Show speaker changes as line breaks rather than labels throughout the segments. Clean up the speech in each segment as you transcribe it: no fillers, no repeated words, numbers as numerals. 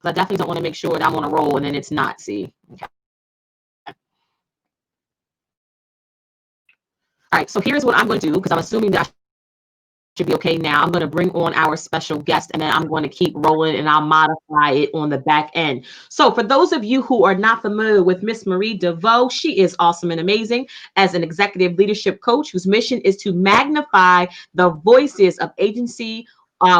I definitely don't want to make sure that I'm on a roll and then it's not. See. Okay. All right. So here's what I'm going to do, because I'm assuming that I should be okay now. I'm going to bring on our special guest, and then I'm going to keep rolling, and I'll modify it on the back end. So for those of you who are not familiar with Miss Marie Deveaux, she is awesome and amazing as an executive leadership coach whose mission is to magnify the voices of agency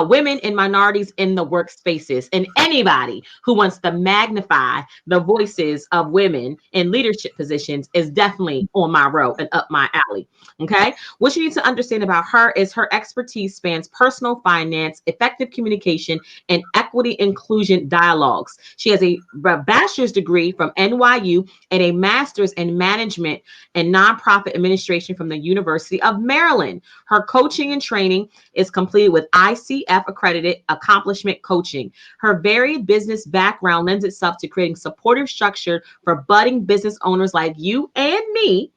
women and minorities in the workspaces. And anybody who wants to magnify the voices of women in leadership positions is definitely on my road and up my alley. Okay. What you need to understand about her is her expertise spans personal finance, effective communication, and equity inclusion dialogues. She has a bachelor's degree from NYU and a master's in management and nonprofit administration from the University of Maryland. Her coaching and training is completed with ICF accredited accomplishment coaching. Her varied business background lends itself to creating supportive structure for budding business owners like you and me,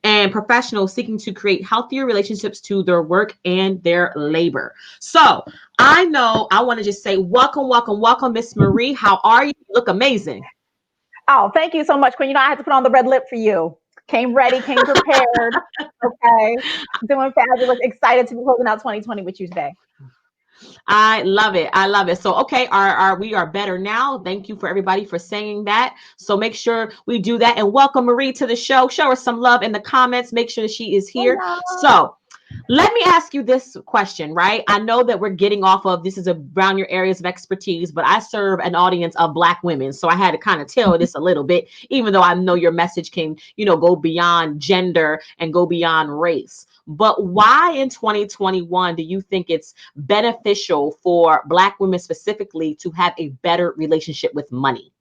and professionals seeking to create healthier relationships to their work and their labor. So I know I want to just say welcome, welcome, welcome, Miss Marie. How are you? You look amazing.
Oh, thank you so much, Queen. You know, I had to put on the red lip for you. Came ready, came prepared. Okay. Doing fabulous. Excited to be closing out 2020 with you today.
I love it. I love it. So, okay, we are better now. Thank you for everybody for saying that. So make sure we do that and welcome Marie to the show. Show her some love in the comments. Make sure that she is here.
Hello.
So let me ask you this question, right? I know that we're getting off of this is around your areas of expertise, but I serve an audience of Black women. So I had to kind of tell this a little bit, even though I know your message can, go beyond gender and go beyond race. But why in 2021 do you think it's beneficial for Black women specifically to have a better relationship with money?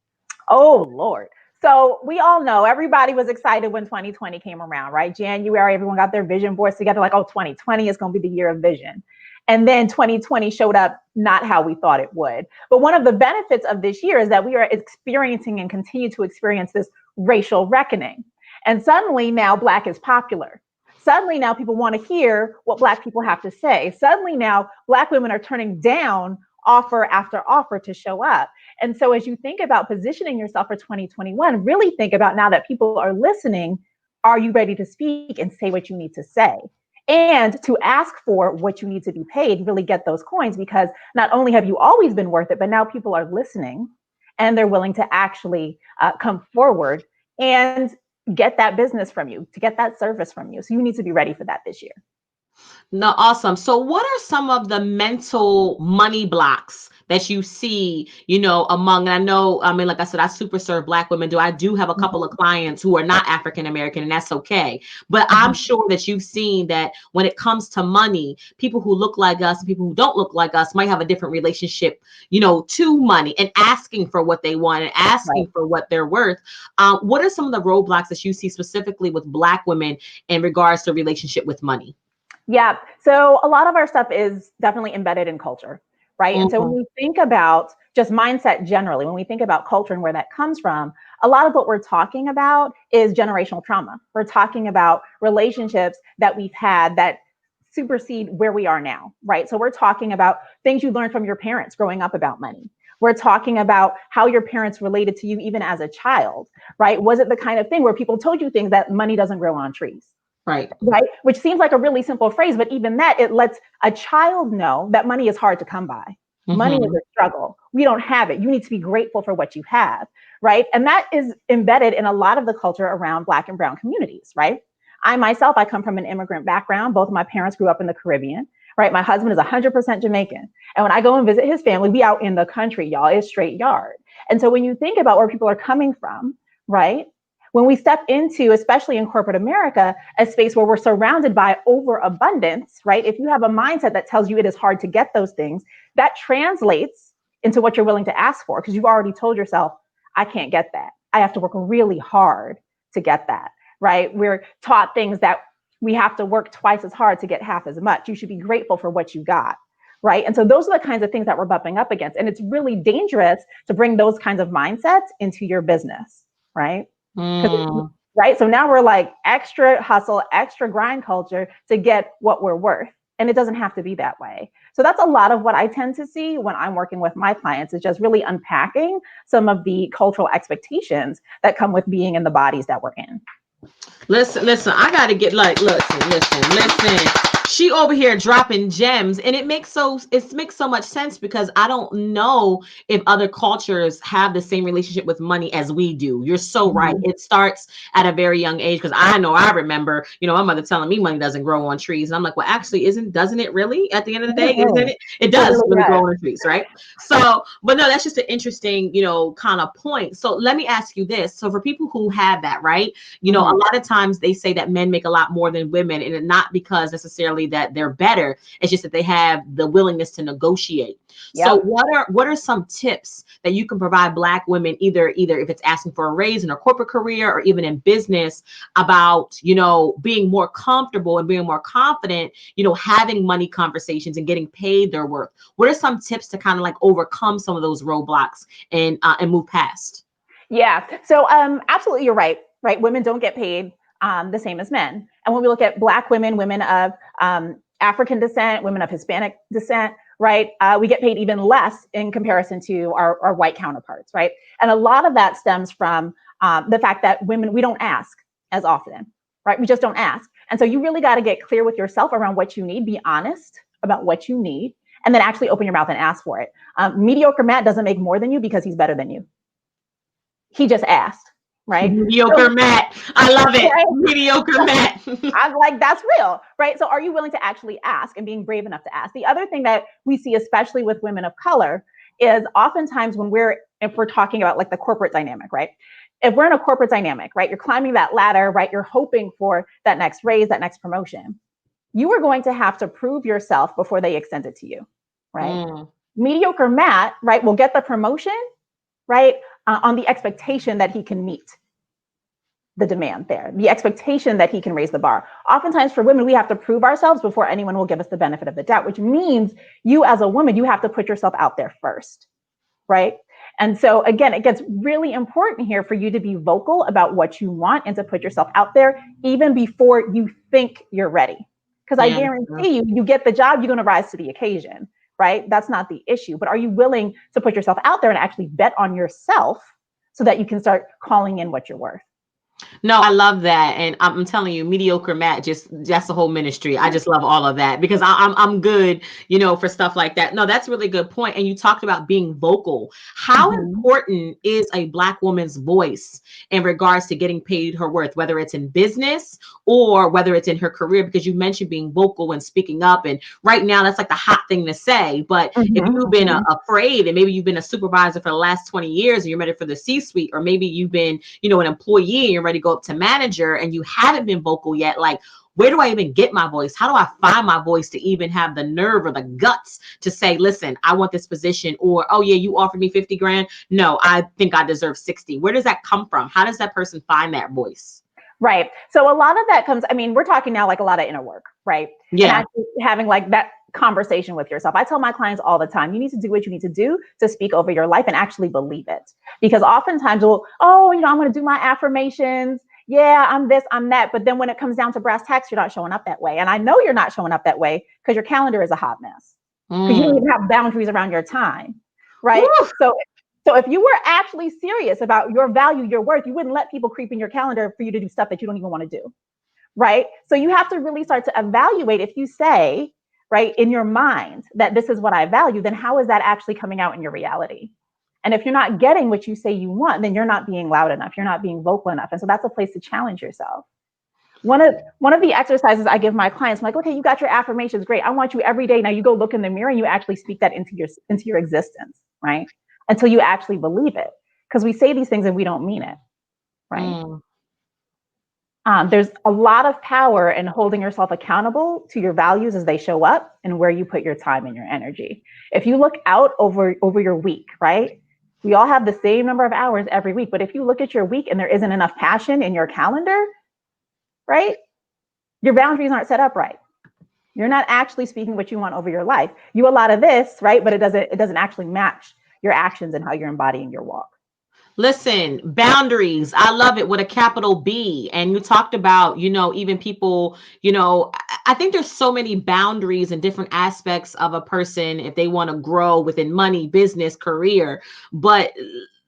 Oh, Lord. So we all know everybody was excited when 2020 came around, right? January, everyone got their vision boards together like, oh, 2020 is going to be the year of vision. And then 2020 showed up not how we thought it would. But one of the benefits of this year is that we are experiencing and continue to experience this racial reckoning. And suddenly now Black is popular. Suddenly now people want to hear what Black people have to say. Suddenly now Black women are turning down offer after offer to show up. And so as you think about positioning yourself for 2021, really think about, now that people are listening, are you ready to speak and say what you need to say? And to ask for what you need to be paid, really get those coins, because not only have you always been worth it, but now people are listening and they're willing to actually come forward and get that business from you, to get that service from you. So you need to be ready for that this year.
No, awesome. So what are some of the mental money blocks that you see, among, and I know, I mean, like I said, I super serve Black women. I do have a couple of clients who are not African American, and that's okay. But I'm sure that you've seen that when it comes to money, people who look like us and people who don't look like us might have a different relationship, to money, and asking for what they want and asking
Right.
for what they're worth. What are some of the roadblocks that you see specifically with Black women in regards to relationship with money?
Yeah. So a lot of our stuff is definitely embedded in culture, right? And so when
Mhm.
we think about just mindset generally, when we think about culture and where that comes from, a lot of what we're talking about is generational trauma. We're talking about relationships that we've had that supersede where we are now, right? So we're talking about things you learned from your parents growing up about money. We're talking about how your parents related to you even as a child, right? Was it the kind of thing where people told you things that money doesn't grow on trees?
Right.
Right? Which seems like a really simple phrase, but even that, it lets a child know that money is hard to come by. Money is
Mhm.
a struggle. We don't have it. You need to be grateful for what you have, right? And that is embedded in a lot of the culture around Black and brown communities, right? I myself, I come from an immigrant background. Both of my parents grew up in the Caribbean, right? My husband is 100% Jamaican. And when I go and visit his family, we out in the country, y'all. It's straight yard. And so when you think about where people are coming from, right? When we step into, especially in corporate America, a space where we're surrounded by overabundance, right? If you have a mindset that tells you it is hard to get those things, that translates into what you're willing to ask for, because you've already told yourself, I can't get that. I have to work really hard to get that, right? We're taught things that we have to work twice as hard to get half as much. You should be grateful for what you got, right? And so those are the kinds of things that we're bumping up against. And it's really dangerous to bring those kinds of mindsets into your business, right?
Mm.
Right. So now we're like extra hustle, extra grind culture to get what we're worth. And it doesn't have to be that way. So that's a lot of what I tend to see when I'm working with my clients, is just really unpacking some of the cultural expectations that come with being in the bodies that we're in.
Listen, I gotta get like, listen. She over here dropping gems, and it makes so much sense because I don't know if other cultures have the same relationship with money as we do. You're so right.
Mhm.
It starts at a very young age because I remember, my mother telling me money doesn't grow on trees. And I'm like, well, actually, doesn't it really at the end of the day? Isn't
Mhm.
it? It
It
does
really
really grow
does.
on trees, right? So, but no, that's just an interesting, kind of point. So let me ask you this. So for people who have that, right? A
Mhm.
lot of times they say that men make a lot more than women, and it's not because necessarily that they're better. It's just that they have the willingness to negotiate. So
Yep.
what are some tips that you can provide Black women, either if it's asking for a raise in a corporate career or even in business, about being more comfortable and being more confident, having money conversations and getting paid their worth? What are some tips to kind of like overcome some of those roadblocks and move past?
Yeah. So absolutely, you're right. Right. Women don't get paid the same as men. And when we look at Black women, women of African descent, women of Hispanic descent, right, we get paid even less in comparison to our white counterparts, right? And a lot of that stems from the fact that women, we don't ask as often, right? We just don't ask. And so you really got to get clear with yourself around what you need, be honest about what you need, and then actually open your mouth and ask for it. Mediocre Matt doesn't make more than you because he's better than you. He just asked, right? So,
Mediocre Matt. I love it.
right?
Mediocre Matt.
I'm like, that's real, right? So, are you willing to actually ask and being brave enough to ask? The other thing that we see, especially with women of color, is oftentimes if we're talking about like the corporate dynamic, right? If we're in a corporate dynamic, right, you're climbing that ladder, right? You're hoping for that next raise, that next promotion. You are going to have to prove yourself before they extend it to you, right?
Mm.
Mediocre Matt, right, will get the promotion, right, on the expectation that he can meet the demand there, the expectation that he can raise the bar. Oftentimes for women, we have to prove ourselves before anyone will give us the benefit of the doubt, which means you as a woman, you have to put yourself out there first, right? And so again, it gets really important here for you to be vocal about what you want and to put yourself out there even before you think you're ready. Because I
Yeah.
guarantee you, you get the job, you're going to rise to the occasion, right? That's not the issue. But are you willing to put yourself out there and actually bet on yourself so that you can start calling in what you're worth?
No, I love that, and I'm telling you, mediocre Matt, just that's the whole ministry. I just love all of that because I'm good, for stuff like that. No, that's a really good point. And you talked about being vocal. How
Mm-hmm.
important is a Black woman's voice in regards to getting paid her worth, whether it's in business or whether it's in her career? Because you mentioned being vocal and speaking up, and right now that's like the hot thing to say. But if you've been
Mm-hmm.
afraid, and maybe you've been a supervisor for the last 20 years, and you're ready for the C-suite, or maybe you've been, an employee and you're ready to go up to manager and you haven't been vocal yet, like, where do I even get my voice? How do I find my voice to even have the nerve or the guts to say, listen, I want this position? Or, oh yeah, you offered me 50 grand. No, I think I deserve 60. Where does that come from? How does that person find that voice?
Right. So a lot of that comes, I mean, we're talking now like a lot of inner work, right? And
Yeah.
actually having like that conversation with yourself. I tell my clients all the time, you need to do what you need to do to speak over your life and actually believe it. Because oftentimes I'm going to do my affirmations. Yeah, I'm this, I'm that. But then when it comes down to brass tacks, you're not showing up that way. And I know you're not showing up that way because your calendar is a hot mess, because you don't
Mm.
even have boundaries around your time, right?
Woo.
So if you were actually serious about your value, your worth, you wouldn't let people creep in your calendar for you to do stuff that you don't even want to do, right? So you have to really start to evaluate. If you say, right, in your mind that this is what I value, then how is that actually coming out in your reality? And if you're not getting what you say you want, then you're not being loud enough. You're not being vocal enough. And so that's a place to challenge yourself. One of the exercises I give my clients, I'm like, okay, you got your affirmations, great. I want you every day. Now you go look in the mirror and you actually speak that into your existence, right? Until you actually believe it. Because we say these things and we don't mean it, right?
Mm.
There's a lot of power in holding yourself accountable to your values as they show up and where you put your time and your energy. If you look out over your week, right? We all have the same number of hours every week, but if you look at your week and there isn't enough passion in your calendar, right? Your boundaries aren't set up right. You're not actually speaking what you want over your life. You a lot of this, right? But it doesn't actually match your actions and how you're embodying your walk.
Listen, boundaries. I love it with a capital B. And you talked about, even people, I think there's so many boundaries and different aspects of a person if they want to grow within money, business, career. But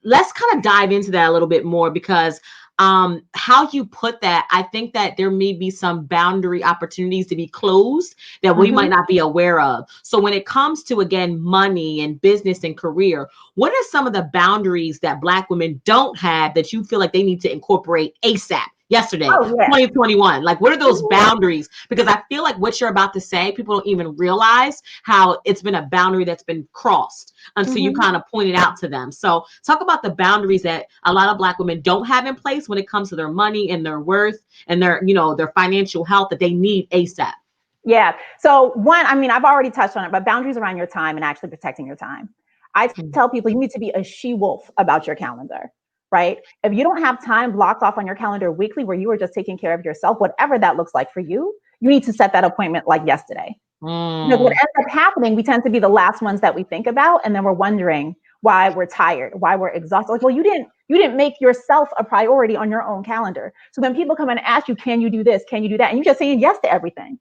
let's kind of dive into that a little bit more because how you put that, I think that there may be some boundary opportunities to be closed that we might
Mhm.
not be aware of. So when it comes to, again, money and business and career, what are some of the boundaries that Black women don't have that you feel like they need to incorporate ASAP? Yesterday,
Oh yeah.
2021. Like, what are those
Mhm.
boundaries? Because I feel like what you're about to say, people don't even realize how it's been a boundary that's been crossed until you
Mhm.
kind of point it out to them. So, talk about the boundaries that a lot of Black women don't have in place when it comes to their money and their worth and their, their financial health that they need ASAP.
Yeah. So one, I mean, I've already touched on it, but boundaries around your time and actually protecting your time. I tell people you need to be a she-wolf about your calendar, right? If you don't have time blocked off on your calendar weekly where you are just taking care of yourself, whatever that looks like for you need to set that appointment like yesterday. Because what
Mm,
ends up happening, we tend to be the last ones that we think about, and then we're wondering why we're tired, why we're exhausted. Like, well, you didn't make yourself a priority on your own calendar. So then people come and ask you, can you do this? Can you do that? And you're just saying yes to everything.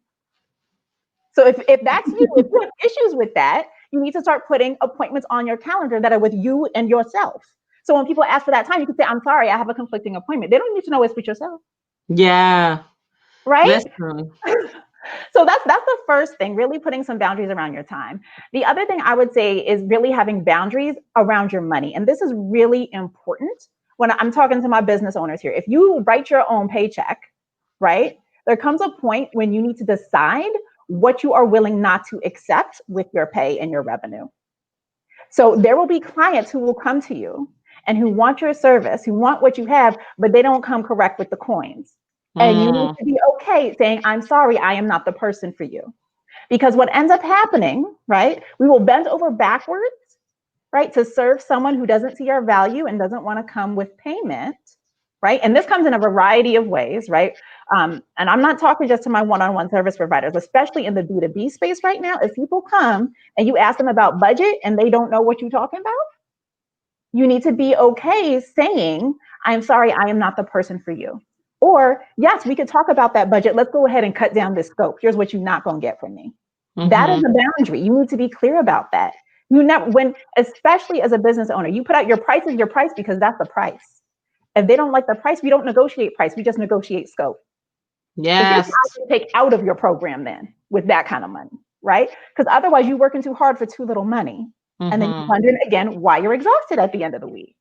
So if that's you, if you have issues with that, you need to start putting appointments on your calendar that are with you and yourself. So when people ask for that time, you can say, I'm sorry, I have a conflicting appointment. They don't need to know it's with yourself,
yeah.
right?
Listen.
So that's the first thing, really putting some boundaries around your time. The other thing I would say is really having boundaries around your money. And this is really important when I'm talking to my business owners here. If you write your own paycheck, right, there comes a point when you need to decide what you are willing not to accept with your pay and your revenue. So there will be clients who will come to you and who want your service, who want what you have, but they don't come correct with the coins. And you need
Mm,
to be okay saying, I'm sorry, I am not the person for you. Because what ends up happening, right, we will bend over backwards, right, to serve someone who doesn't see our value and doesn't want to come with payment, right? And this comes in a variety of ways, right? And I'm not talking just to my one-on-one service providers, especially in the B2B space right now. If people come and you ask them about budget and they don't know what you're talking about, you need to be okay saying, I'm sorry, I am not the person for you. Or, yes, we could talk about that budget. Let's go ahead and cut down this scope. Here's what you're not going to get from me. That is
mm-hmm.
a boundary. You need to be clear about that. You never, when, especially as a business owner, you put out your price because that's the price. If they don't like the price, we don't negotiate price. We just negotiate scope. So here's what
Yes.
I can take out of your program then with that kind of money, right? Because otherwise you're working too hard for too little money. And then you're
Mm-hmm.
wondering again why you're exhausted at the end of the week,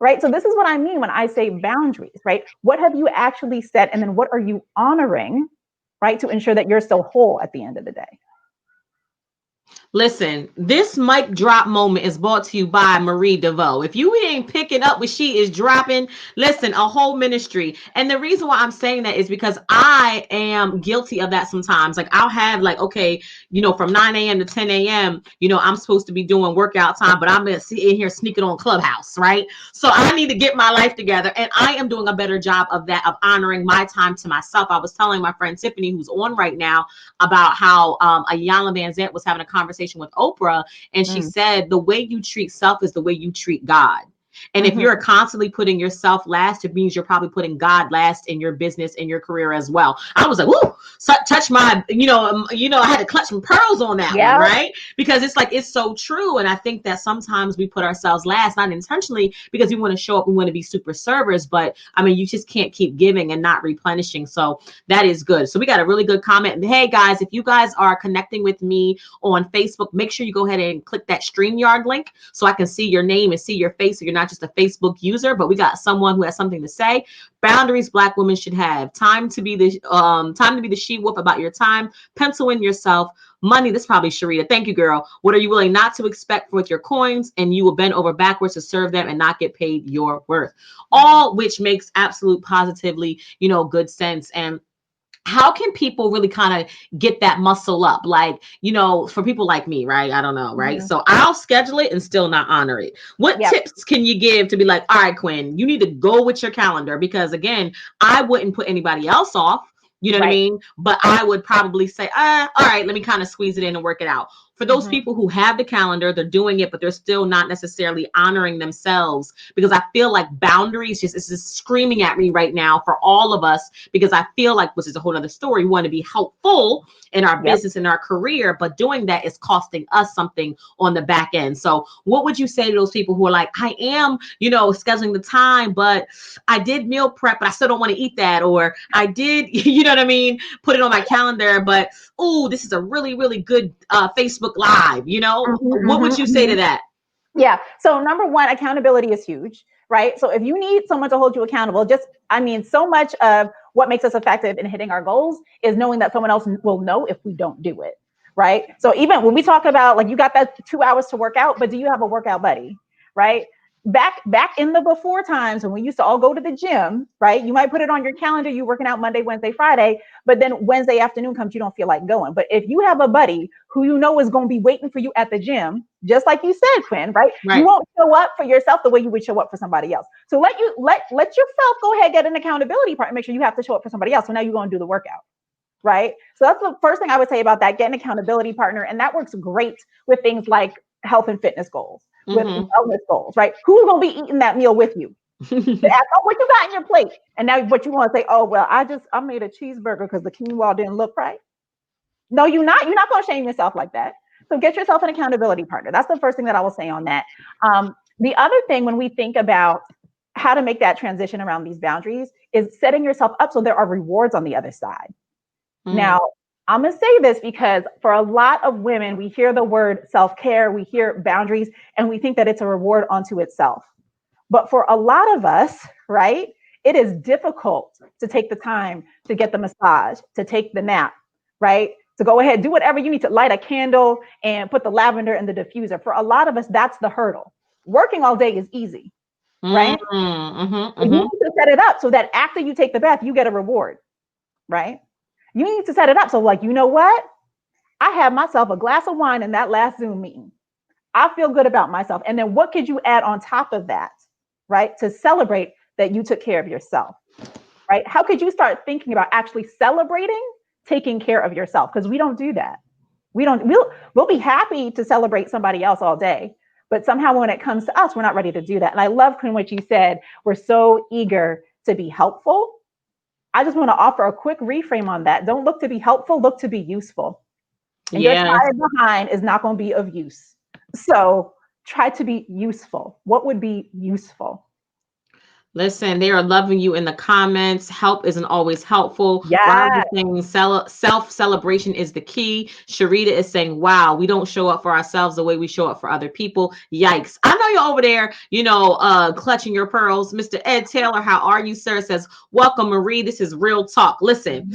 right? So this is what I mean when I say boundaries, right? What have you actually set? And then what are you honoring, right? To ensure that you're still whole at the end of the day.
Listen, this mic drop moment is brought to you by Marie Deveaux. If you ain't picking up what she is dropping, listen, a whole ministry. And the reason why I'm saying that is because I am guilty of that sometimes. Like I'll have like, okay, from 9 a.m. to 10 a.m., I'm supposed to be doing workout time, but I'm in here sneaking on Clubhouse, right? So I need to get my life together. And I am doing a better job of that, of honoring my time to myself. I was telling my friend Tiffany, who's on right now, about how Ayanna Van Zant was having a conversation with Oprah, and she
Mm.
said the way you treat self is the way you treat God. And if
Mm-hmm.
you're constantly putting yourself last, it means you're probably putting God last in your business and your career as well. I was like, whoo, touch my, I had to clutch some pearls on that one,
Yep.
right? Because it's like, it's so true. And I think that sometimes we put ourselves last, not intentionally, because we want to show up, we want to be super servers, but I mean, you just can't keep giving and not replenishing. So that is good. So we got a really good comment. Hey guys, if you guys are connecting with me on Facebook, make sure you go ahead and click that StreamYard link so I can see your name and see your face. So you're not just a Facebook user, but we got someone who has something to say. Boundaries Black women should have. Time to be the she wolf about your time. Pencil in yourself. Money, this is probably Sharita. Thank you, girl. What are you willing not to expect with your coins? And you will bend over backwards to serve them and not get paid your worth. All which makes absolute positively, good sense. And how can people really kind of get that muscle up? Like, for people like me, right? I don't know, right?
Mm-hmm.
So I'll schedule it and still not honor it. What
Yep.
tips can you give to be like, all right, Quinn, you need to go with your calendar? Because again, I wouldn't put anybody else off. You know what I
Right.
mean? But I would probably say, all right, let me kind of squeeze it in and work it out. for those people who have the calendar, they're doing it, but they're still not necessarily honoring themselves, because I feel like boundaries just is just screaming at me right now for all of us, because I feel like, which is a whole other story, we want to be helpful in our
Yep.
business and our career, but doing that is costing us something on the back end. So what would you say to those people who are like, I am, scheduling the time, but I did meal prep, but I still don't want to eat that, or I did, you know what I mean, put it on my calendar, but oh, this is a really, really good Facebook Live, what would you say to that?
Yeah. So number one, accountability is huge, right? So if you need someone to hold you accountable, so much of what makes us effective in hitting our goals is knowing that someone else will know if we don't do it, right? So even when we talk about, like, you got that 2 hours to work out, but do you have a workout buddy, right? Back in the before times when we used to all go to the gym, right? You might put it on your calendar, you working out Monday, Wednesday, Friday, but then Wednesday afternoon comes, you don't feel like going. But if you have a buddy who you know is going to be waiting for you at the gym, just like you said, Quinn, right? You
Right.
won't show up for yourself the way you would show up for somebody else. So let yourself go ahead, get an accountability partner, make sure you have to show up for somebody else. So now you're going to do the workout. Right. So that's the first thing I would say about that, get an accountability partner. And that works great with things like health and fitness goals, with wellness goals, right? Who's going to be eating that meal with you? Ask, oh, what you got in your plate? And now what you want to say, oh, well, I made a cheeseburger because the quinoa didn't look right. No, you're not. You're not going to shame yourself like that. So get yourself an accountability partner. That's the first thing that I will say on that. The other thing, when we think about how to make that transition around these boundaries, is setting yourself up so there are rewards on the other side. Now, I'm going to say this because for a lot of women, we hear the word self-care, we hear boundaries, and we think that it's a reward unto itself. But for a lot of us, right, it is difficult to take the time to get the massage, to take the nap, right? To go ahead, do whatever you need, to light a candle and put the lavender in the diffuser. For a lot of us, that's the hurdle. Working all day is easy, right? You need to set it up so that after you take the bath, you get a reward, right? You need to set it up so, like, you know what? I had myself a glass of wine in that last Zoom meeting. I feel good about myself. And then what could you add on top of that, right? To celebrate that you took care of yourself, right? How could you start thinking about actually celebrating taking care of yourself? Because we don't do that. We'll be happy to celebrate somebody else all day, but somehow when it comes to us, we're not ready to do that. And I love, Quinn, what you said. We're so eager to be helpful. I just want to offer a quick reframe on that. Don't look to be helpful, look to be useful. And your
Yes.
tired behind is not going to be of use. So try to be useful. What would be useful?
Listen, they are loving you in the comments. Help isn't always helpful. Rob
Yeah.
is saying self-celebration is the key. Sharita is saying, wow, we don't show up for ourselves the way we show up for other people. Yikes. I know you're over there, clutching your pearls. Mr. Ed Taylor, how are you, sir? Says, welcome, Marie. This is real talk. Listen,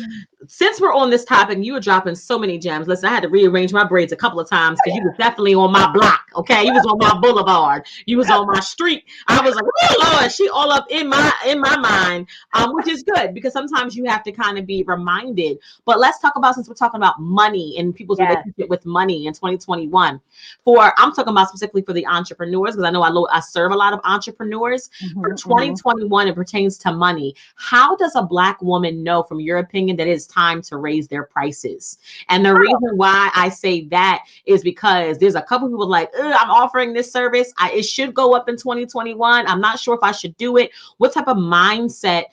since we're on this topic, you were dropping so many gems. Listen, I had to rearrange my braids a couple of times because you was definitely on my block. Okay, you was on my boulevard. You was on my street. I was like, oh Lord, she all up in my mind, which is good because sometimes you have to kind of be reminded. But let's talk about, since we're talking about money and people's
Yes.
relationship with money in 2021. I'm talking about specifically for the entrepreneurs, because I know I serve a lot of entrepreneurs. For 2021, it pertains to money. How does a Black woman know, from your opinion, that it's time to raise their prices? And the reason why I say that is because there's a couple people like, I'm offering this service. It should go up in 2021. I'm not sure if I should do it. What type of mindset,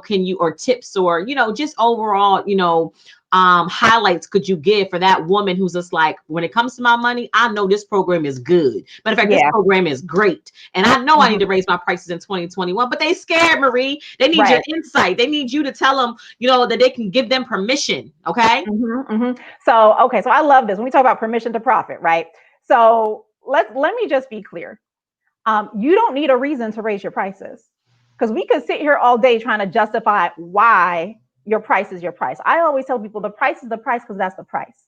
can you, or tips, or, just overall, highlights could you give for that woman who's just like, when it comes to my money, I know this program is good. Matter of fact, this
Yeah.
program is great. And I know I need to raise my prices in 2021, but they scared, Marie. They need your
Right.
insight. They need you to tell them, that they can give them permission. Okay.
So, okay. So I love this. When we talk about permission to profit, right? So let me just be clear. You don't need a reason to raise your prices, because we could sit here all day trying to justify why your price is your price. I always tell people the price is the price because that's the price.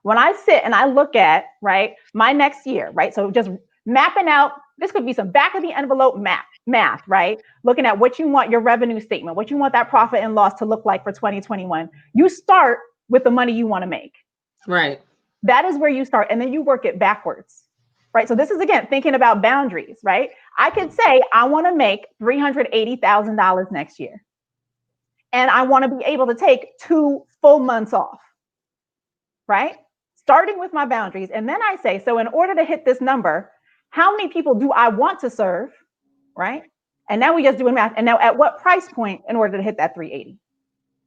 When I sit and I look at, right, my next year, right? So just mapping out, this could be some back of the envelope math, right? Looking at what you want your revenue statement, what you want that profit and loss to look like for 2021. You start with the money you want to make.
Right.
That is where you start. And then you work it backwards. Right. So this is, again, thinking about boundaries, right? I could say I want to make $380,000 next year. And I want to be able to take 2 full months off. Right. starting with my boundaries. And then I say, so in order to hit this number, how many people do I want to serve? Right. And now we just doing math. And now at what price point in order to hit that 380?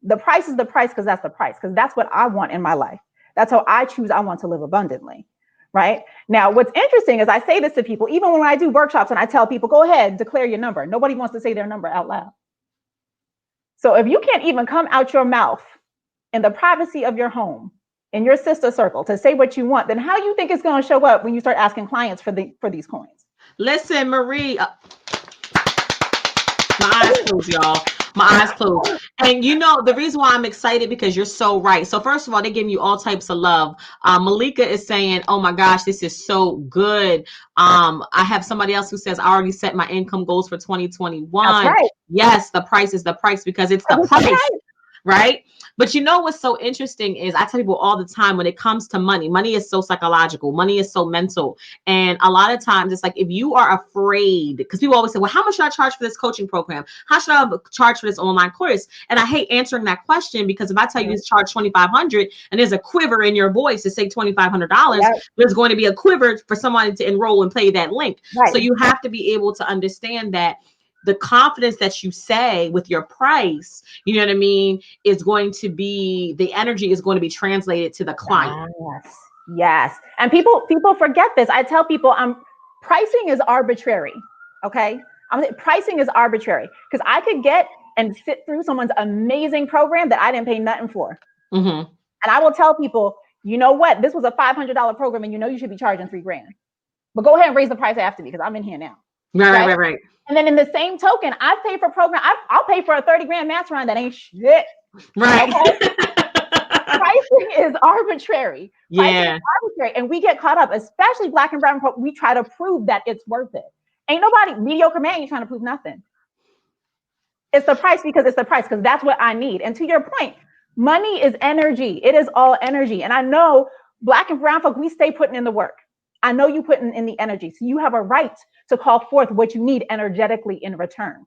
The price is the price because that's the price, because that's what I want in my life. That's how I choose I want to live abundantly. Right. Now, what's interesting is I say this to people, even when I do workshops and I tell people, go ahead, declare your number. Nobody wants to say their number out loud. So if you can't even come out your mouth in the privacy of your home, in your sister circle, to say what you want, then how you think it's going to show up when you start asking clients for these coins?
Listen, Marie, my eyes closed, y'all. My eyes closed. And you know, the reason why I'm excited, because you're so right. So first of all, they're giving you all types of love. Malika is saying, oh my gosh, this is so good. I have somebody else who says, I already set my income goals for
That's
2021.
right.
Yes, the price is the price because it's the price. Right. But you know what's so interesting is I tell people all the time, when it comes to money, money is so psychological, money is so mental. And a lot of times it's like, if you are afraid, because people always say, well, how much should I charge for this coaching program? How should I charge for this online course? And I hate answering that question, because if I tell you to charge 2,500 and there's a quiver in your voice to say $2,500,
Yep.
there's going to be a quiver for somebody to enroll and pay that link.
Right.
So you have to be able to understand that the confidence that you say with your price, you know what I mean, is going to be, the energy is going to be translated to the client.
Yes. Yes. And people forget this. I tell people, pricing is arbitrary. Okay. Pricing is arbitrary because I could get and sit through someone's amazing program that I didn't pay nothing for.
Mm-hmm.
And I will tell people, you know what? This was a $500 program and you know you should be charging $3,000. But go ahead and raise the price after me because I'm in here now.
Right.
And then in the same token, I pay for program. I'll pay for a 30 grand mastermind that ain't shit.
Right.
Okay? Pricing is arbitrary. Pricing
Yeah.
is arbitrary. And we get caught up, especially Black and brown folk. We try to prove that it's worth it. Ain't nobody, mediocre man, ain't trying to prove nothing. It's the price because it's the price, because that's what I need. And to your point, money is energy. It is all energy. And I know Black and brown folk, we stay putting in the work. I know you putting in the energy. So you have a right to call forth what you need energetically in return.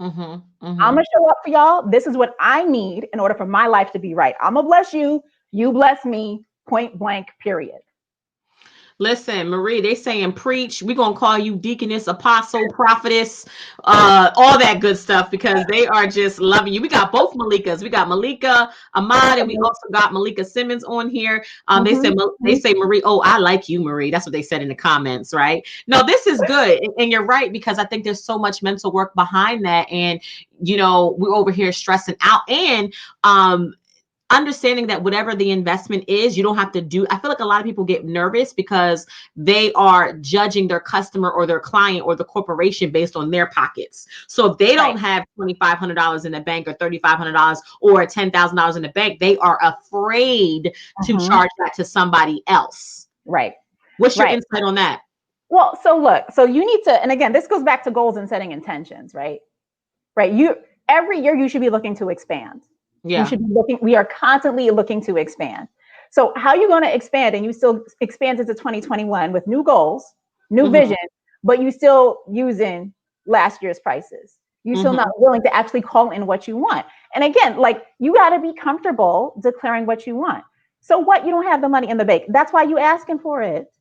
Mm-hmm. Mm-hmm.
I'm going to show up for y'all. This is what I need in order for my life to be right. I'm going to bless you. You bless me, point blank, period.
Listen, Marie, they saying preach. We're going to call you deaconess, apostle, prophetess, all that good stuff, because they are just loving you. We got both Malikas. We got Malika Ahmad, and we also got Malika Simmons on here. They say, Marie, oh, I like you, Marie. That's what they said in the comments, right? No, this is good. And you're right, because I think there's so much mental work behind that. And, you know, we're over here stressing out. And, understanding that whatever the investment is, you don't have to do. I feel like a lot of people get nervous because they are judging their customer or their client or the corporation based on their pockets. So if they don't have $2,500 in the bank or $3,500 or $10,000 in the bank, they are afraid to charge that to somebody else.
Right.
What's your insight on that?
Well, so look, so you need to, and again, this goes back to goals and setting intentions, right? Right. Every year you should be looking to expand.
Yeah.
You should be looking, we are constantly looking to expand. So how are you going to expand? And you still expand into 2021 with new goals, new vision, but you still using last year's prices. You still not willing to actually call in what you want. And again, like, you got to be comfortable declaring what you want. So what? You don't have the money in the bank. That's why you asking for it.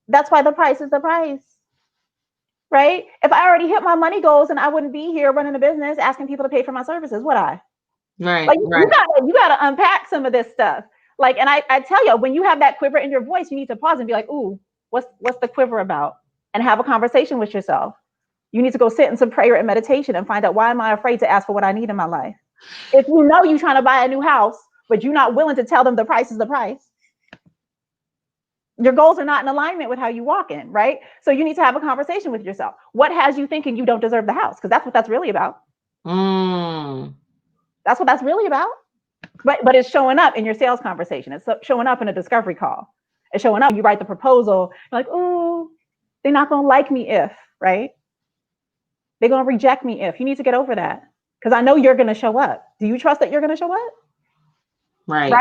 That's why the price is the price. Right? If I already hit my money goals, and I wouldn't be here running a business asking people to pay for my services, would I?
Right.
Like, you gotta unpack some of this stuff. Like, and I tell you, when you have that quiver in your voice, you need to pause and be like, ooh, what's the quiver about? And have a conversation with yourself. You need to go sit in some prayer and meditation and find out, why am I afraid to ask for what I need in my life? If you know you're trying to buy a new house, but you're not willing to tell them the price is the price, your goals are not in alignment with how you walk in, right? So you need to have a conversation with yourself. What has you thinking you don't deserve the house? Because that's what that's really about. That's what that's really about. But it's showing up in your sales conversation. It's showing up in a discovery call. It's showing up. You write the proposal. You're like, oh, they're not going to like me if, right? They're going to reject me if. You need to get over that, because I know you're going to show up. Do you trust that you're going to show up?
Right.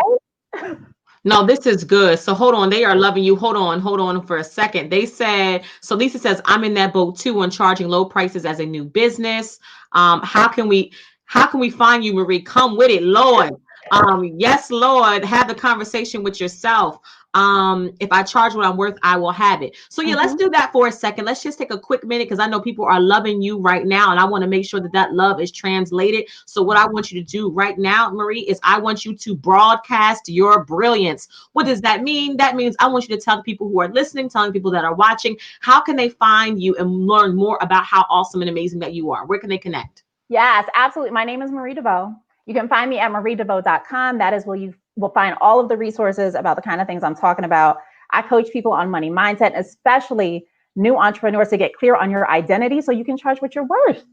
No, this is good. So hold on. They are loving you. Hold on for a second. They said, so Lisa says, I'm in that boat too on charging low prices as a new business. How can we find you, Marie? Come with it, Lord. Yes, Lord. Have the conversation with yourself. If I charge what I'm worth, I will have it. So yeah, let's do that for a second. Let's just take a quick minute because I know people are loving you right now, and I want to make sure that that love is translated. So what I want you to do right now, Marie, is I want you to broadcast your brilliance. What does that mean? That means I want you to tell the people who are listening, telling people that are watching, how can they find you and learn more about how awesome and amazing that you are? Where can they connect?
Yes, absolutely. My name is Marie Deveaux. You can find me at mariedeveaux.com. That is where you will find all of the resources about the kind of things I'm talking about. I coach people on money mindset, especially new entrepreneurs, to get clear on your identity so you can charge what you're worth,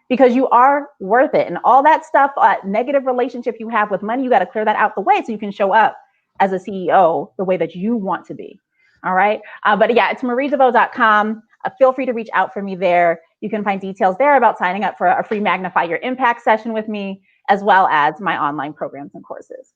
because you are worth it. And all that stuff, negative relationship you have with money, you got to clear that out the way so you can show up as a CEO the way that you want to be. All right. But yeah, it's mariedeveaux.com. Feel free to reach out for me there. You can find details there about signing up for a free Magnify Your Impact session with me, as well as my online programs and courses.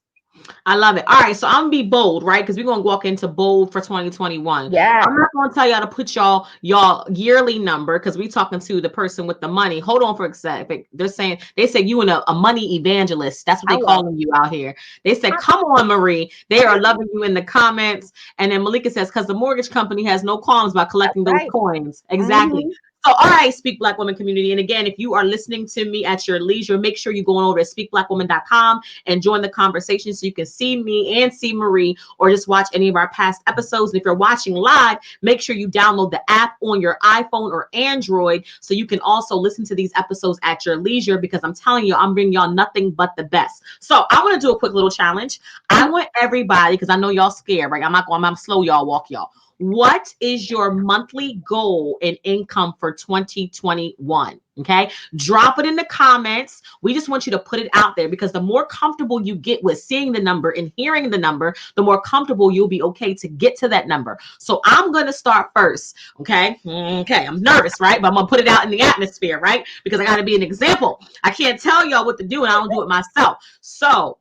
I love it. All right, so I'm gonna be bold, right? Because we're gonna walk into bold for 2021.
Yeah.
I'm not gonna tell y'all to put y'all yearly number because we talking to the person with the money. Hold on for a second. They say you a money evangelist. That's what they
Hello.
calling you out here. They said, come on, Marie. They are loving you in the comments. And then Malika says, because the mortgage company has no qualms about
That's
collecting those
right.
coins. Exactly.
Mm-hmm.
So, all right, Speak Black Woman community. And again, if you are listening to me at your leisure, make sure you're going over to speakblackwoman.com and join the conversation so you can see me and see Marie, or just watch any of our past episodes. And if you're watching live, make sure you download the app on your iPhone or Android so you can also listen to these episodes at your leisure, because I'm telling you, I'm bringing y'all nothing but the best. So I want to do a quick little challenge. I want everybody, because I know y'all scared, right? I'm slow y'all walk y'all. What is your monthly goal in income for 2021? Okay, drop it in the comments. We just want you to put it out there, because the more comfortable you get with seeing the number and hearing the number, the more comfortable you'll be to get to that number. So I'm going to start first. Okay, I'm nervous, right? But I'm gonna put it out in the atmosphere, right? Because I got to be an example. I can't tell y'all what to do and I don't do it myself. So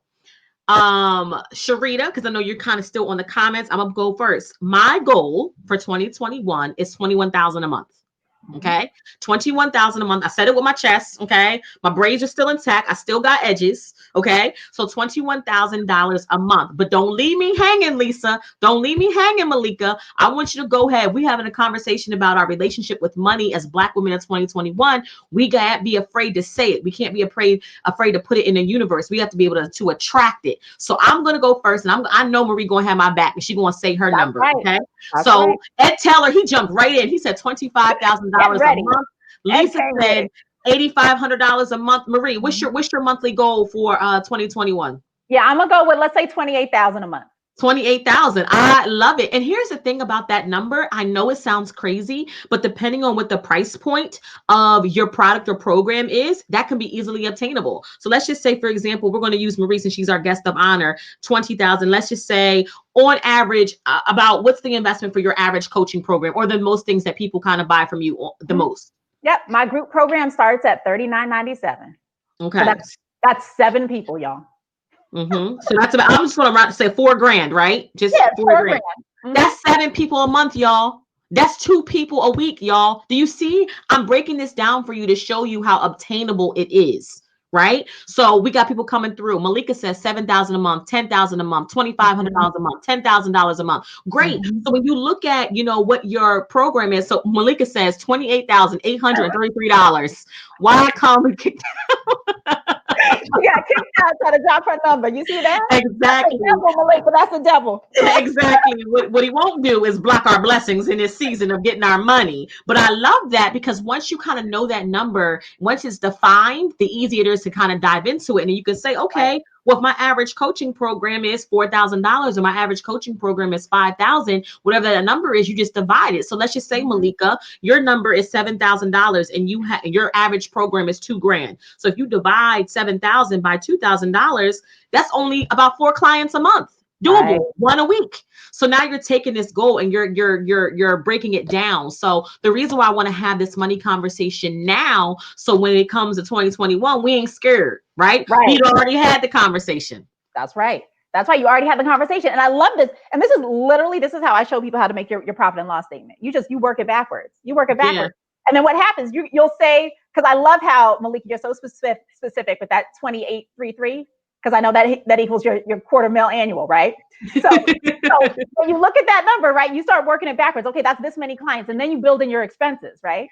Sharita, because I know you're kind of still on the comments, I'm gonna go first. My goal for 2021 is 21,000 a month. Okay, 21,000 a month. I said it with my chest. Okay, my braids are still intact. I still got edges. Okay, so $21,000 a month. But don't leave me hanging, Lisa. Don't leave me hanging, Malika. I want you to go ahead. We're having a conversation about our relationship with money as Black women in 2021. We can't be afraid to say it. We can't be afraid to put it in the universe. We have to be able to attract it. So I'm gonna go first, and I know Marie gonna have my back, and she's gonna say her
That's
number.
right.
Okay.
That's
So
right.
Ed Taylor, he jumped right in. He said
Get
$25,000 a
ready.
month.
Ed
Lisa
came
said
ready.
$8,500 a month. Marie,
Mhm.
what's your monthly goal for 2021?
Yeah, I'm gonna go with, let's say, 28,000 a month.
28,000. I love it. And here's the thing about that number. I know it sounds crazy, but depending on what the price point of your product or program is, that can be easily obtainable. So let's just say, for example, we're going to use Marie since she's our guest of honor, 20,000. Let's just say on average, about what's the investment for your average coaching program, or the most things that people kind of buy from you the
Mhm.
most?
Yep, my group program starts at $39.97. So
Okay.
that's 7 people, y'all.
So that's about, I'm just going to say 4 grand, right? Just
Yeah,
4 grand.
4 grand. Mm-hmm.
That's 7 people a month, y'all. That's 2 people a week, y'all. Do you see? I'm breaking this down for you to show you how obtainable it is, right? So we got people coming through. Malika says 7,000 a month, 10,000 a month,
Mm-hmm.
$2,500 a month, $10,000 a month. Great.
Mm-hmm.
So when you look at, what your program is, so Malika says $28,833. Why come?
She got kicked out trying to drop her number. You see that? That's the
Exactly.
devil, Malika. That's the devil.
Exactly. What he won't do is block our blessings in this season of getting our money. But I love that, because once you kind of know that number, once it's defined, the easier it is to kind of dive into it. And you can say,
Right.
okay, well, if my average coaching program is $4,000 or my average coaching program is 5,000, whatever that number is, you just divide it. So let's just say,
Mm-hmm.
Malika, your number is $7,000 and your average program is 2 grand. So if you divide 7,000 by $2,000, that's only about 4 clients a month.
Right.
Doable, one a week. So now you're taking this goal and you're breaking it down. So the reason why I want to have this money conversation now, so when it comes to 2021, we ain't scared, right?
Right.
We'd already had the conversation.
That's right. That's why you already had the conversation. And I love this. And this is how I show people how to make your profit and loss statement. You work it backwards. You work it
Yeah.
backwards. And then what happens? You'll say, because I love how, Malika, you're so specific with that 2833. because I know that equals your quarter mil annual, right? So when you look at that number, right, you start working it backwards. Okay, that's this many clients, and then you build in your expenses, right?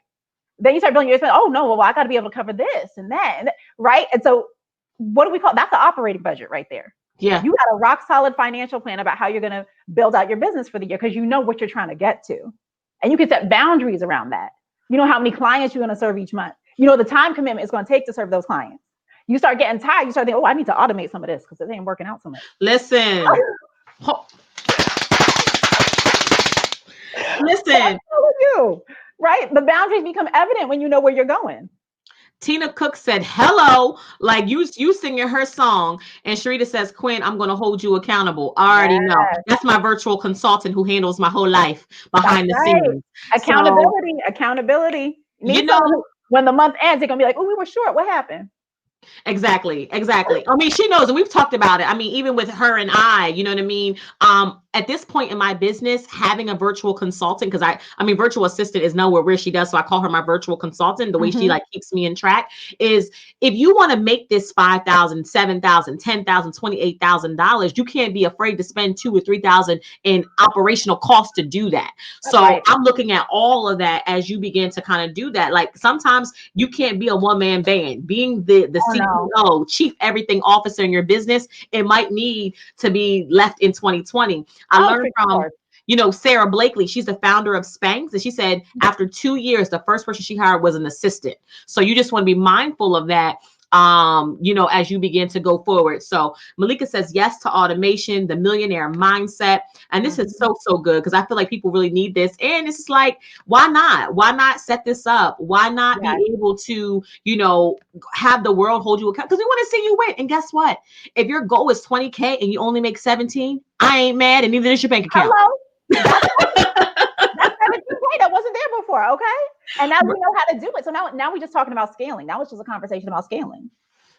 Then you start building your expenses. Oh no, well I got to be able to cover this and that, right? And so what do we call that's the operating budget right there.
Yeah.
You got a rock solid financial plan about how you're going to build out your business for the year because you know what you're trying to get to, and you can set boundaries around that. You know how many clients you're going to serve each month. You know the time commitment it's going to take to serve those clients. You start getting tired. You start thinking, oh, I need to automate some of this because it ain't working out so much.
Listen. Listen.
You, right? The boundaries become evident when you know where you're going.
Tina Cook said, hello, like you singing her song. And Sharita says, Quinn, I'm going to hold you accountable. I already know.
Yes,
That's my virtual consultant who handles my whole life
that's
behind the
right.
scenes. So,
Accountability. You
you
need someone
know,
who, when the month ends, they're going to be like, oh, we were short. What happened?
exactly. I mean, she knows, and we've talked about it. I mean, even with her and I, you know what I mean? At this point in my business, having a virtual consultant, because I mean, virtual assistant is nowhere where she does. So I call her my virtual consultant. The way she like keeps me in track is if you want to make this $5,000, $7,000, $10,000, $28,000, you can't be afraid to spend $2,000 or $3,000 in operational costs to do that.
That's
So
right.
I'm looking at all of that as you begin to kind of do that. Like sometimes you can't be a one-man band. Being the
Oh, no.
CEO, chief everything officer in your business, it might need to be left in 2020. I
Oh,
learned
for
from,
sure.
Sarah Blakely. She's the founder of Spanx. And she said after 2 years, the first person she hired was an assistant. So you just want to be mindful of that, as you begin to go forward. So Malika says yes to automation, the millionaire mindset. And this is so good because I feel like people really need this. And it's just like, why not? Why not set this up? Why not
Yes.
be able to, have the world hold you accountable? Because we want to see you win. And guess what? If your goal is 20K and you only make 17, I ain't mad, and neither is your bank account.
Hello. That's 17K that wasn't there before. Okay. And now we know how to do it. So now we're just talking about scaling. Now it's just a conversation about scaling.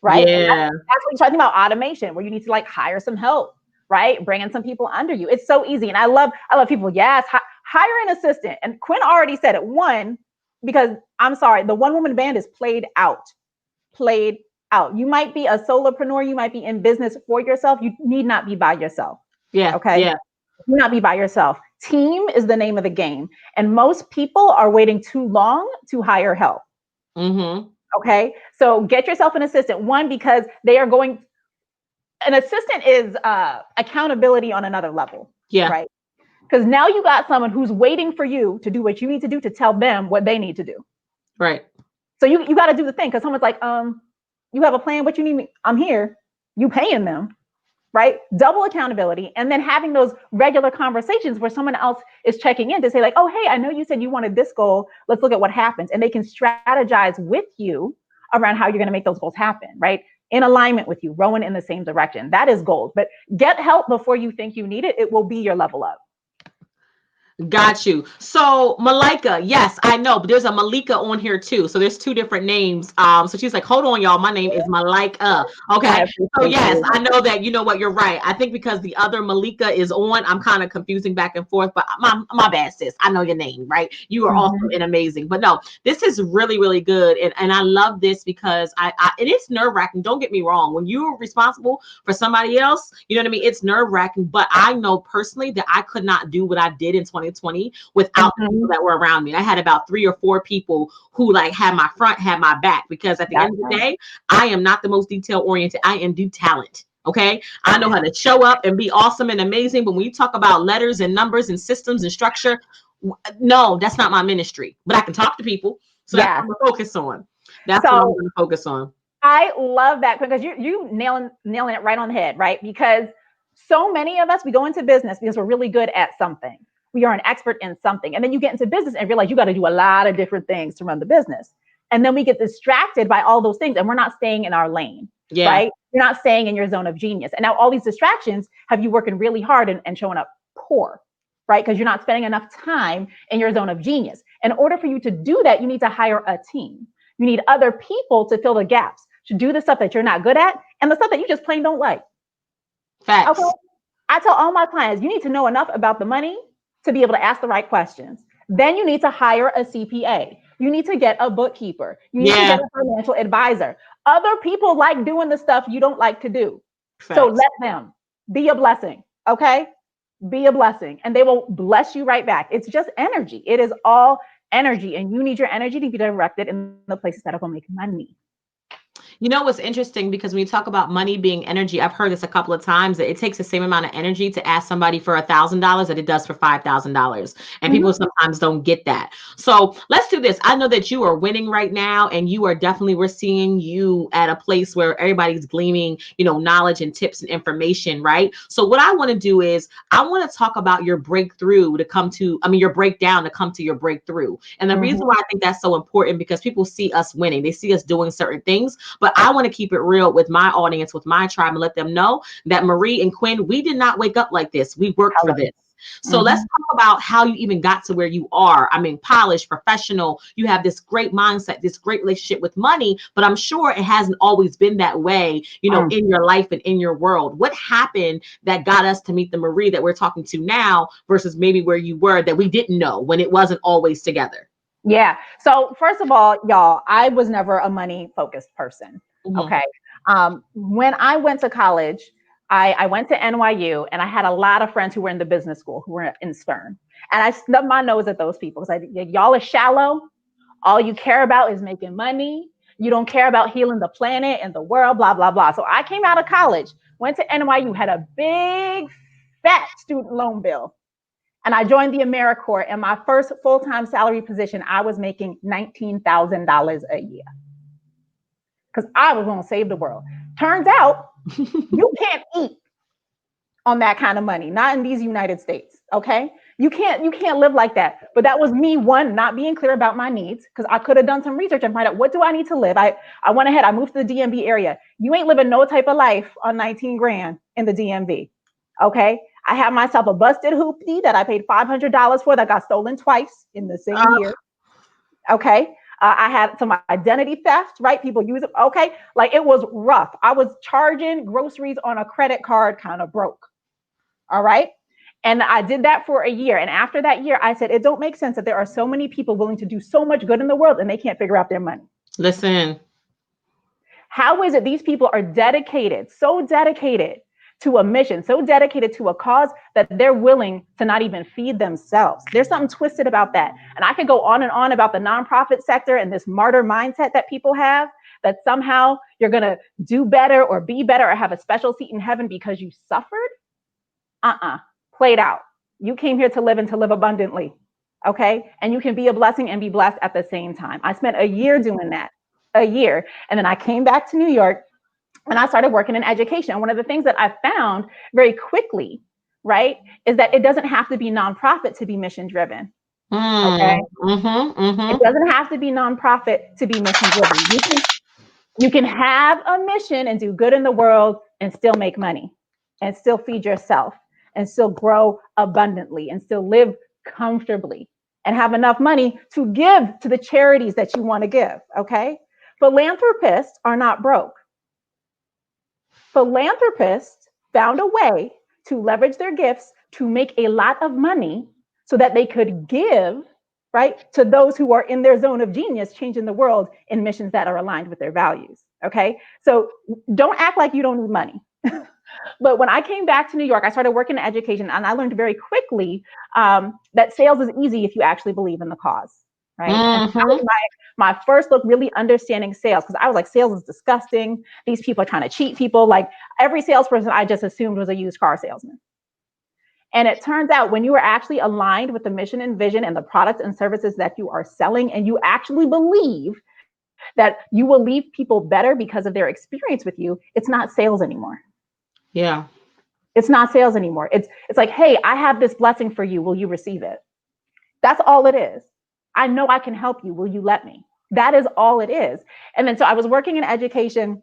Right. And
Yeah.
that's what you're talking about, automation, where you need to like hire some help, right? Bring in some people under you. It's so easy. And I love people. Yes. Hire an assistant. And Quinn already said it. One, because I'm sorry, the one woman band is played out. Played out. You might be a solopreneur. You might be in business for yourself. You need not be by yourself.
Yeah.
Okay.
Yeah.
Do not be by yourself. Team is the name of the game. And most people are waiting too long to hire help. Okay. So get yourself an assistant. One, because an assistant is accountability on another level.
Yeah.
Right. Because now you got someone who's waiting for you to do what you need to do to tell them what they need to do.
Right.
So you got to do the thing because someone's like, you have a plan, what you need me? I'm here. You paying them. Right? Double accountability. And then having those regular conversations where someone else is checking in to say like, oh, hey, I know you said you wanted this goal. Let's look at what happens. And they can strategize with you around how you're going to make those goals happen, right? In alignment with you, rowing in the same direction. That is gold. But get help before you think you need it. It will be your level up.
Got you. So Malika, yes, I know, but there's a Malika on here too. So there's two different names. So she's like, hold on, y'all. My name is Malika.
I
Okay. So
appreciate
yes,
you.
I know that you know what, you're right. I think because the other Malika is on, I'm kind of confusing back and forth, but my bad, sis. I know your name, right? You are awesome and amazing. But no, this is really, really good. And I love this because it is nerve-wracking. Don't get me wrong. When you're responsible for somebody else, you know what I mean? It's nerve-wracking. But I know personally that I could not do what I did in 2020 without the people that were around me. I had about 3 or 4 people who like had my front, had my back, because at the end of the day, I am not the most detail oriented. I am due talent. Okay. I know how to show up and be awesome and amazing. But when you talk about letters and numbers and systems and structure, no, that's not my ministry. But I can talk to people. So that's what I'm gonna focus on. That's what I'm gonna focus on.
I love that because you nailing it right on the head, right? Because so many of us, we go into business because we're really good at something. We are an expert in something. And then you get into business and realize you got to do a lot of different things to run the business. And then we get distracted by all those things and we're not staying in our lane, right? You're not staying in your zone of genius. And now all these distractions have you working really hard and showing up poor, right? Because you're not spending enough time in your zone of genius. In order for you to do that, you need to hire a team. You need other people to fill the gaps, to do the stuff that you're not good at and the stuff that you just plain don't like.
Facts.
Okay. I tell all my clients, you need to know enough about the money to be able to ask the right questions. Then you need to hire a CPA. You need to get a bookkeeper. You need to get a financial advisor. Other people like doing the stuff you don't like to do. So
Facts.
let them be a blessing. Okay. Be a blessing and they will bless you right back. It's just energy. It is all energy. And you need your energy to be directed in the places that are going to make money.
You know what's interesting, because when you talk about money being energy, I've heard this a couple of times, that it takes the same amount of energy to ask somebody for $1,000 that it does for $5,000, and people
Mm-hmm.
sometimes don't get that. So let's do this. I know that you are winning right now, and you are definitely, we're seeing you at a place where everybody's gleaming, knowledge and tips and information, right? So what I want to do is I want to talk about your breakthrough to come to, I mean, your breakdown to come to your breakthrough. And the reason why I think that's so important, because people see us winning, they see us doing certain things, but I want to keep it real with my audience, with my tribe, and let them know that Marie and Quinn, we did not wake up like this. We worked for
Hello.
this. So let's
Mm-hmm.
talk about how you even got to where you are. I mean, polished, professional. You have this great mindset, this great relationship with money, but I'm sure it hasn't always been that way,
Mm.
in your life and in your world. What happened that got us to meet the Marie that we're talking to now versus maybe where you were that we didn't know when it wasn't always together?
Yeah. So first of all, y'all, I was never a money focused person.
Mm-hmm.
Okay. When I went to college, I went to NYU and I had a lot of friends who were in the business school who were in Stern. And I snubbed my nose at those people because y'all are shallow. All you care about is making money. You don't care about healing the planet and the world, blah, blah, blah. So I came out of college, went to NYU, had a big, fat student loan bill. And I joined the AmeriCorps. And my first full-time salary position, I was making $19,000 a year because I was going to save the world. Turns out you can't eat on that kind of money, not in these United States. Okay. You can't live like that. But that was me, one, not being clear about my needs, because I could have done some research and find out what do I need to live. I went ahead, I moved to the DMV area. You ain't living no type of life on 19 grand in the DMV. Okay. I have myself a busted hoopty that I paid $500 for that got stolen twice in the same year. Okay. I had some identity theft, right? People use it. Okay. Like it was rough. I was charging groceries on a credit card, kind of broke. All right. And I did that for a year. And after that year, I said, it don't make sense that there are so many people willing to do so much good in the world and they can't figure out their money.
Listen.
How is it these people are dedicated, so dedicated to a mission, so dedicated to a cause that they're willing to not even feed themselves? There's something twisted about that. And I could go on and on about the nonprofit sector and this martyr mindset that people have, that somehow you're going to do better or be better or have a special seat in heaven because you suffered. Played out. You came here to live and to live abundantly. Okay. And you can be a blessing and be blessed at the same time. I spent a year doing that, a year. And then I came back to New York and I started working in education. And one of the things that I found very quickly, right, is that it doesn't have to be nonprofit to be mission driven. Okay.
Mm, mm-hmm,
It
mm-hmm.
doesn't have to be nonprofit to be mission driven. You can have a mission and do good in the world and still make money and still feed yourself and still grow abundantly and still live comfortably and have enough money to give to the charities that you want to give. Okay. Philanthropists are not broke. Philanthropists found a way to leverage their gifts to make a lot of money so that they could give, right, to those who are in their zone of genius, changing the world in missions that are aligned with their values. Okay. So don't act like you don't need money. But when I came back to New York, I started working in education and I learned very quickly that sales is easy if you actually believe in the cause. Right. And that
Mm-hmm.
was my first look really understanding sales, because I was like, sales is disgusting. These people are trying to cheat people. Like every salesperson I just assumed was a used car salesman. And it turns out when you are actually aligned with the mission and vision and the products and services that you are selling, and you actually believe that you will leave people better because of their experience with you, it's not sales anymore.
Yeah.
It's not sales anymore. It's like, hey, I have this blessing for you. Will you receive it? That's all it is. I know I can help you. Will you let me? That is all it is. And then so I was working in education,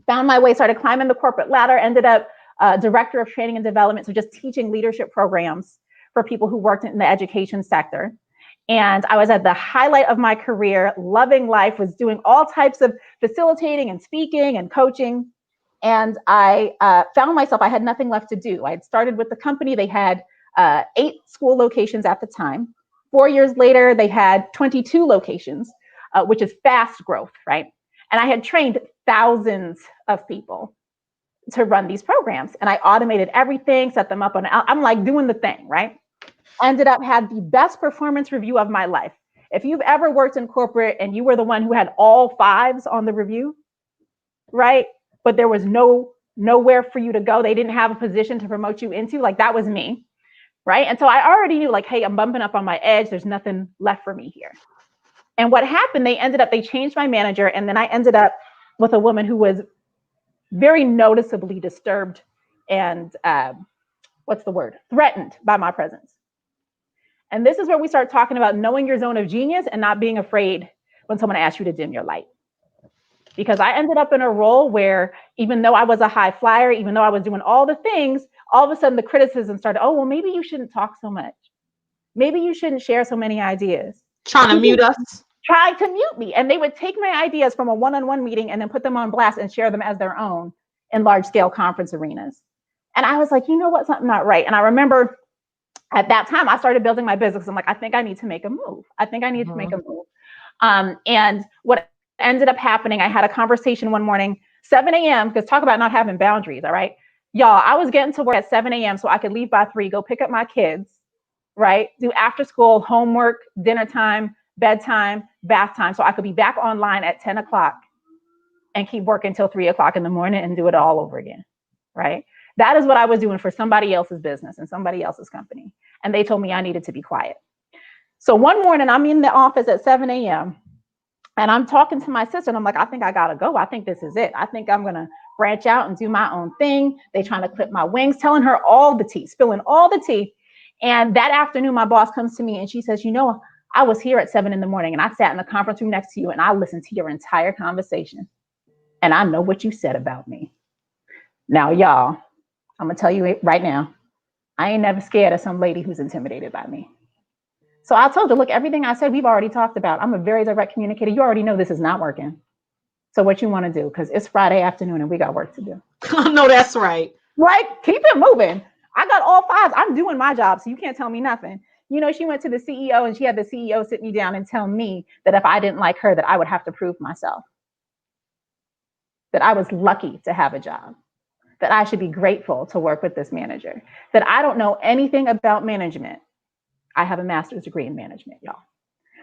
found my way, started climbing the corporate ladder, ended up director of training and development. So just teaching leadership programs for people who worked in the education sector. And I was at the highlight of my career, loving life, was doing all types of facilitating and speaking and coaching. And I found myself, I had nothing left to do. I had started with the company. They had 8 school locations at the time. 4 years later, they had 22 locations, which is fast growth, right? And I had trained thousands of people, to run these programs. And I automated everything, set them up on, I'm like doing the thing, right? Ended up had the best performance review of my life. If you've ever worked in corporate and you were the one who had all fives on the review, right? But there was nowhere for you to go. They didn't have a position to promote you into. Like that was me, right? And so I already knew like, hey, I'm bumping up on my edge. There's nothing left for me here. And what happened, they changed my manager. And then I ended up with a woman who was very noticeably disturbed and what's the word? Threatened by my presence. And this is where we start talking about knowing your zone of genius and not being afraid when someone asks you to dim your light. Because I ended up in a role where even though I was a high flyer, even though I was doing all the things, all of a sudden the criticism started, oh, well, maybe you shouldn't talk so much. Maybe you shouldn't share so many ideas.
Trying to
People
mute us.
tried to mute me, and they would take my ideas from a one-on-one meeting and then put them on blast and share them as their own in large-scale conference arenas. And I was like, you know what, something not right. And I remember at that time, I started building my business. I'm like, I think I need to make a move. I think I need to make a move. And what ended up happening, I had a conversation one morning, 7 a.m., because talk about not having boundaries, all right? Y'all, I was getting to work at 7 a.m. so I could leave by 3, go pick up my kids, right? Do after school, homework, dinner time, bedtime, bath time, so I could be back online at 10 o'clock and keep working until 3 o'clock in the morning and do it all over again, right? That is what I was doing for somebody else's business and somebody else's company. And they told me I needed to be quiet. So one morning I'm in the office at 7 a.m. and I'm talking to my sister and I'm like, I think I gotta go. I think this is it. I think I'm gonna branch out and do my own thing. They trying to clip my wings, telling her all the tea, spilling all the tea. And that afternoon, my boss comes to me and she says, you know, I was here at 7 in the morning and I sat in the conference room next to you and I listened to your entire conversation. And I know what you said about me. Now, y'all, I'm gonna tell you right now, I ain't never scared of some lady who's intimidated by me. So I told her, look, everything I said, we've already talked about. I'm a very direct communicator. You already know this is not working. So what you want to do? Because it's Friday afternoon and we got work to do.
No, that's right.
Right? Keep it moving. I got all fives. I'm doing my job, so you can't tell me nothing. You know, she went to the CEO and she had the CEO sit me down and tell me that if I didn't like her, that I would have to prove myself. That I was lucky to have a job. That I should be grateful to work with this manager. That I don't know anything about management. I have a master's degree in management, y'all.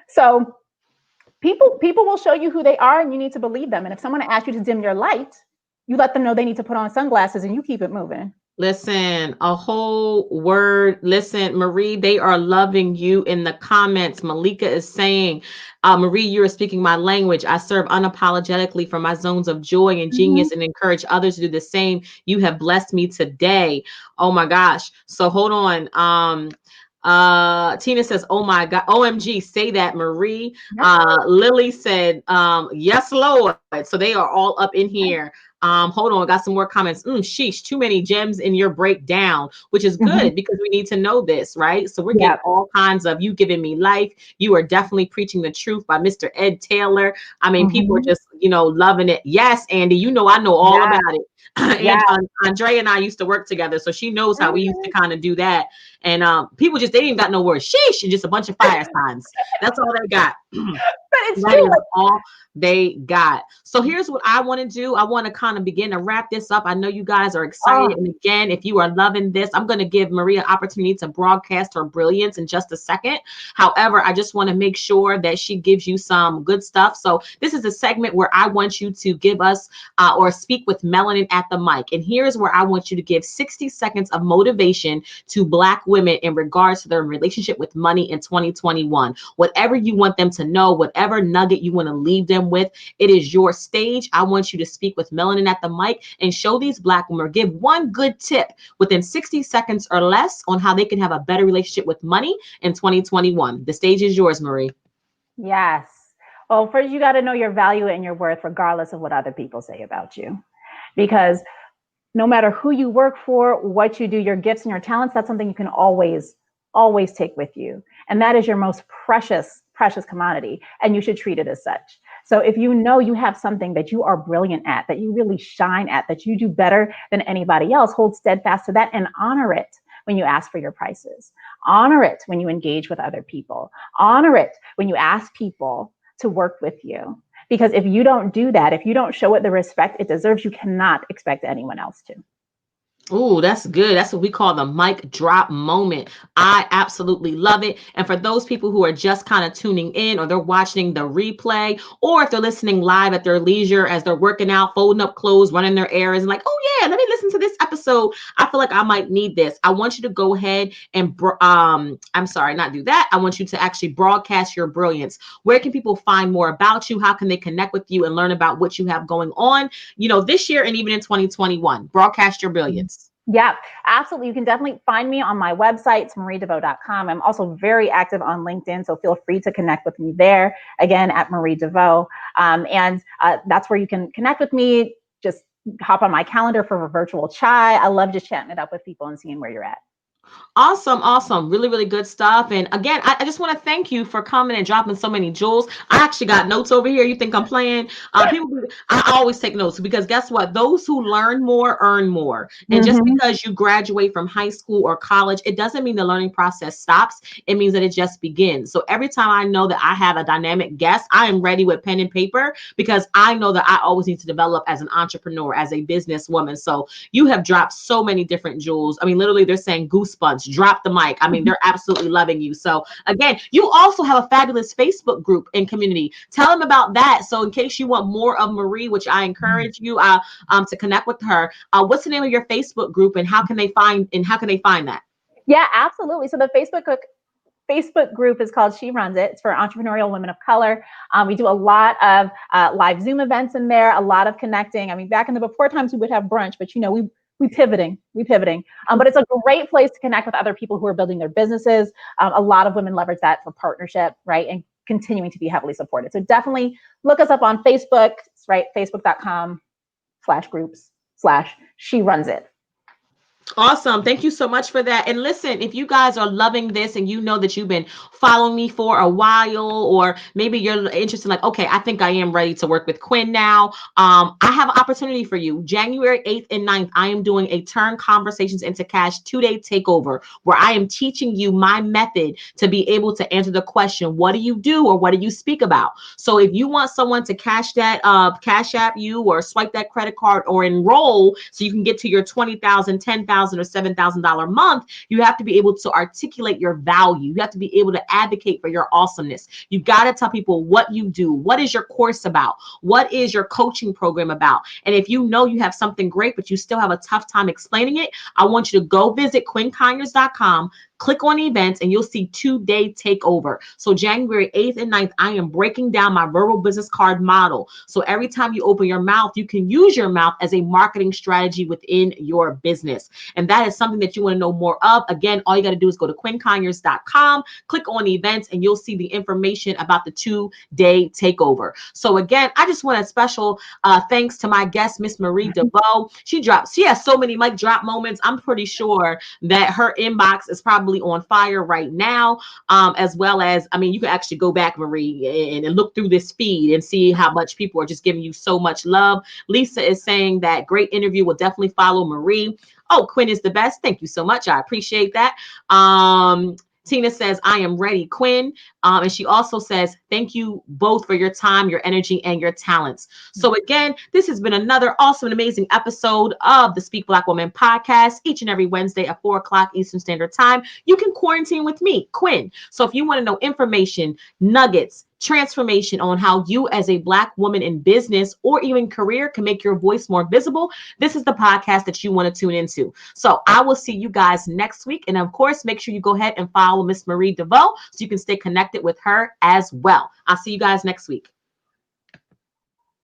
So people will show you who they are and you need to believe them. And if someone asks you to dim your light, you let them know they need to put on sunglasses and you keep it moving.
Listen, a whole word. Listen, Marie, they are loving you in the comments. Malika is saying, Marie, you are speaking my language. I serve unapologetically from my zones of joy and genius and encourage others to do the same. You have blessed me today. Oh my gosh. So hold on. Tina says, oh my God, OMG, say that, Marie. Lily said, yes, Lord. So they are all up in here. Hold on, I got some more comments. Sheesh, too many gems in your breakdown, which is good because we need to know this, right? So we're getting all kinds of you giving me life. You are definitely preaching the truth by Mr. Ed Taylor. I mean, people are just, loving it. Yes, Andy, I know all about it. And Andrea and I used to work together, so she knows how we used to kind of do that. And people just, they didn't got no words. Sheesh, and just a bunch of fire signs. That's all they got.
But it's
that
true.
is all they got. So here's what I want to do. I want to kind of begin to wrap this up. I know you guys are excited. And again, if you are loving this, I'm going to give Maria an opportunity to broadcast her brilliance in just a second. However, I just want to make sure that she gives you some good stuff. So this is a segment where I want you to give us or speak with Melanin at the mic. And here's where I want you to give 60 seconds of motivation to Black women in regards to their relationship with money in 2021. Whatever you want them to know, whatever nugget you want to leave them with, it is your stage. I want you to speak with Melanin at the mic and show these Black women, or give one good tip within 60 seconds or less on how they can have a better relationship with money in 2021. The stage is yours, Marie.
Yes. Well, first you got to know your value and your worth, regardless of what other people say about you. Because no matter who you work for, what you do, your gifts and your talents, that's something you can always take with you. And that is your most precious commodity. And you should treat it as such. So if you know you have something that you are brilliant at, that you really shine at, that you do better than anybody else, hold steadfast to that and honor it when you ask for your prices. Honor it when you engage with other people. Honor it when you ask people to work with you. Because if you don't do that, if you don't show it the respect it deserves, you cannot expect anyone else to.
Oh, that's good. That's what we call the mic drop moment. I absolutely love it. And for those people who are just kind of tuning in, or they're watching the replay, or if they're listening live at their leisure as they're working out, folding up clothes, running their errands, and like, oh yeah, let me listen to this episode. I feel like I might need this. I want you to go ahead and I'm sorry, not do that. I want you to actually broadcast your brilliance. Where can people find more about you? How can they connect with you and learn about what you have going on, this year and even in 2021? Broadcast your brilliance.
Yeah, absolutely. You can definitely find me on my website, it's mariedeveaux.com. I'm also very active on LinkedIn, so feel free to connect with me there, again, at Marie Deveaux. And that's where you can connect with me. Just hop on my calendar for a virtual chai. I love just chatting it up with people and seeing where you're at.
Awesome, awesome. Really, really good stuff. And again, I just want to thank you for coming and dropping so many jewels. I actually got notes over here. You think I'm playing? I always take notes because guess what? Those who learn more earn more. And just
Mm-hmm.
because you graduate from high school or college, it doesn't mean the learning process stops. It means that it just begins. So every time I know that I have a dynamic guest, I am ready with pen and paper because I know that I always need to develop as an entrepreneur, as a businesswoman. So you have dropped so many different jewels. I mean, literally, they're saying goosebumps, drop the mic. I mean, they're absolutely loving you. So, again, you also have a fabulous Facebook group and community. Tell them about that. So, in case you want more of Marie, which I encourage you to connect with her, what's the name of your Facebook group and how can they find that?
Yeah, absolutely. So the Facebook group is called She Runs It. It's for entrepreneurial women of color. We do a lot of live Zoom events in there, a lot of connecting. I mean, back in the before times, we would have brunch, but we pivoting. But it's a great place to connect with other people who are building their businesses. A lot of women leverage that for partnership, right? And continuing to be heavily supported. So definitely look us up on Facebook, right? Facebook.com/groups/She Runs It.
Awesome. Thank you so much for that. And listen, if you guys are loving this and you know that you've been following me for a while, or maybe you're interested, like, okay, I think I am ready to work with Quinn now. I have an opportunity for you. January 8th and 9th, I am doing a Turn Conversations into Cash 2-day takeover where I am teaching you my method to be able to answer the question, what do you do or what do you speak about? So if you want someone to cash app you or swipe that credit card or enroll so you can get to your 20,000, 10,000 or $7,000 month, you have to be able to articulate your value. You have to be able to advocate for your awesomeness. You got to tell people what you do. What is your course about? What is your coaching program about? And if you know you have something great, but you still have a tough time explaining it, I want you to go visit QuinnConyers.com, click on events, and you'll see 2-day takeover. So January 8th and 9th, I am breaking down my verbal business card model. So every time you open your mouth, you can use your mouth as a marketing strategy within your business. And that is something that you want to know more of. Again, all you got to do is go to QuinnConyers.com, click on events, and you'll see the information about the 2-day takeover. So again, I just want a special thanks to my guest, Miss Marie Deveaux. She has so many mic drop moments. I'm pretty sure that her inbox is probably on fire right now. As well as, I mean, you can actually go back, Marie, and look through this feed and see how much people are just giving you so much love. Lisa is saying that great interview, will definitely follow Marie. Oh, Quinn is the best. Thank you so much. I appreciate that. Tina says, I am ready, Quinn. And she also says, thank you both for your time, your energy, and your talents. So again, this has been another awesome and amazing episode of the Speak Black Woman podcast, each and every Wednesday at 4 o'clock Eastern Standard Time. You can quarantine with me, Quinn. So if you want to know information, nuggets, transformation on how you as a Black woman in business or even career can make your voice more visible, this is the podcast that you want to tune into. So I will see you guys next week. And of course, make sure you go ahead and follow Miss Marie Deveaux so you can stay connected with her as well. I'll see you guys next week.